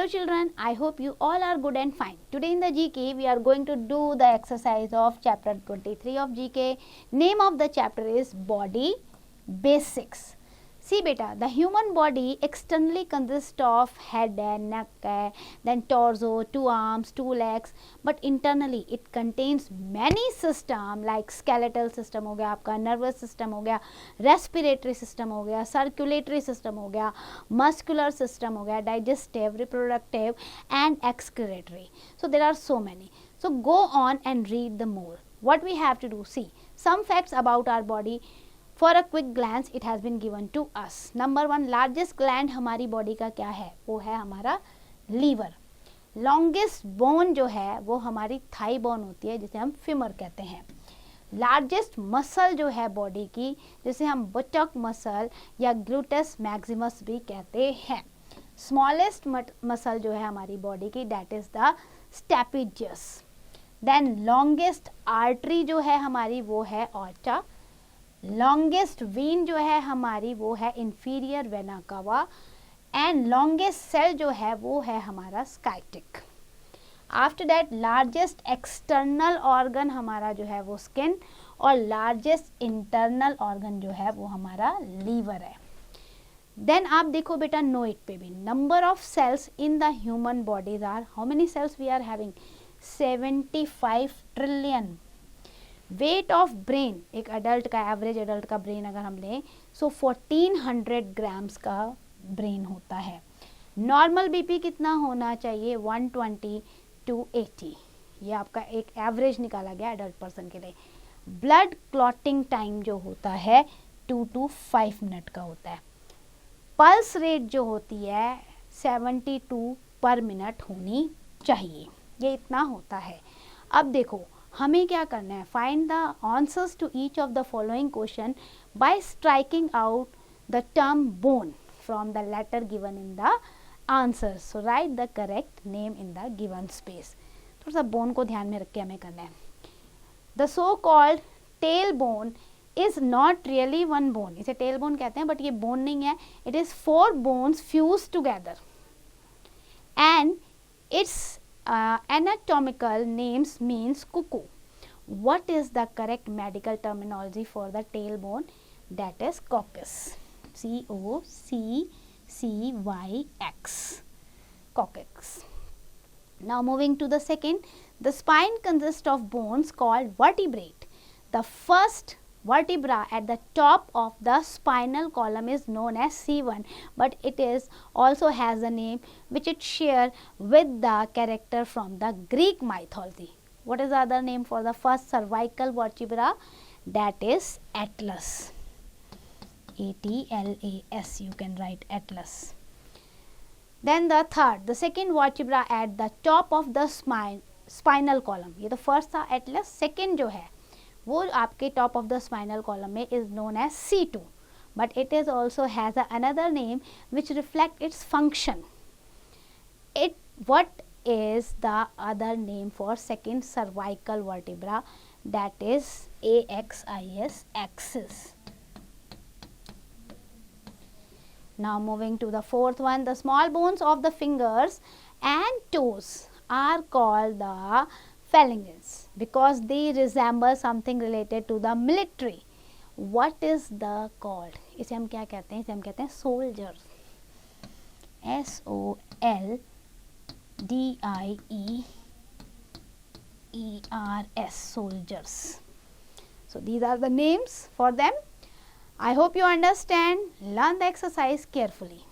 children, I hope you all are good and fine. Today in the GK we are going to do the exercise of chapter 23 of GK. Name of the chapter is Body Basics. See beta, the human body externally consists of head and neck, then torso, 2 arms, 2 legs, but internally it contains many systems like skeletal system हो गया, आपका nervous system हो गया, respiratory system हो गया, circulatory system हो गया, muscular system हो गया, digestive, reproductive and excretory. So there are so many. So go on and read the more. What we have to do, see some facts about our body. For a quick glance it has been given to us. Number 1, largest gland हमारी body का क्या है, वो है हमारा liver. Longest bone जो है वो हमारी थाई बोन होती है, जिसे हम फिमर कहते हैं. लार्जेस्ट मसल जो है बॉडी की, जिसे हम बटक मसल या ग्लूटस मैक्सिमस भी कहते हैं. स्मॉलेस्ट मसल जो है हमारी बॉडी की, that is the stapedius. Then longest artery जो है हमारी वो है ऑर्टा. लॉन्गेस्ट वेन जो है हमारी वो है inferior vena cava. And longest cell जो है वो है हमारा sciatic. After that largest external organ हमारा जो है वो स्किन, और लार्जेस्ट इंटरनल ऑर्गन जो है वो हमारा लीवर है. देन आप देखो बेटा नोट पे भी, number of cells in the human bodies are, how many cells we are having, 75 trillion. Weight of brain, एक अडल्ट का, एवरेज अडल्ट का ब्रेन अगर हम लें, सो 1400 ग्राम्स का ब्रेन होता है. नॉर्मल बीपी कितना होना चाहिए, 120 to 80. ये आपका एक एवरेज निकाला गया एडल्ट पर्सन के लिए. ब्लड क्लॉटिंग टाइम जो होता है 2 to 5 मिनट का होता है. पल्स रेट जो होती है 72 पर मिनट होनी चाहिए. ये इतना होता है. अब देखो हमें क्या करना है, find the answers to each of the following question by striking out the term bone from the letter given in the answer. So write the correct name in the given space. थोड़ा सा bone को ध्यान में रख के हमें करना है. The so called tail bone is not really one bone. इसे टेल बोन कहते हैं बट ये बोन नहीं है. It is 4 bones fuse together and it's anatomical names means cuckoo. What is the correct medical terminology for the tailbone? That is coccus. COCCYX. Coccus. Now moving to the second, the spine consists of bones called vertebrae. The first vertebra at the top of the spinal column is known as C1, but it is also has a name which it share with the character from the Greek mythology. What is the other name for the first cervical vertebra? That is Atlas. ATLAS, you can write Atlas. Then the third, the second vertebra at the top of the spinal column. ये तो first था Atlas, second जो है वो आपके top of the spinal column में is known as C2, but it is also has another name which reflect its function. It what is the other name for second cervical vertebra, that is AXIS, axis. Now moving to the fourth one, the small bones of the fingers and toes are called the phalanges because they resemble something related to the military. What is the called? इसे हम क्या कहते हैं, इसे हम कहते हैं soldiers. SOLDIERS, soldiers. So these are the names for them. I hope you understand. Learn the exercise carefully.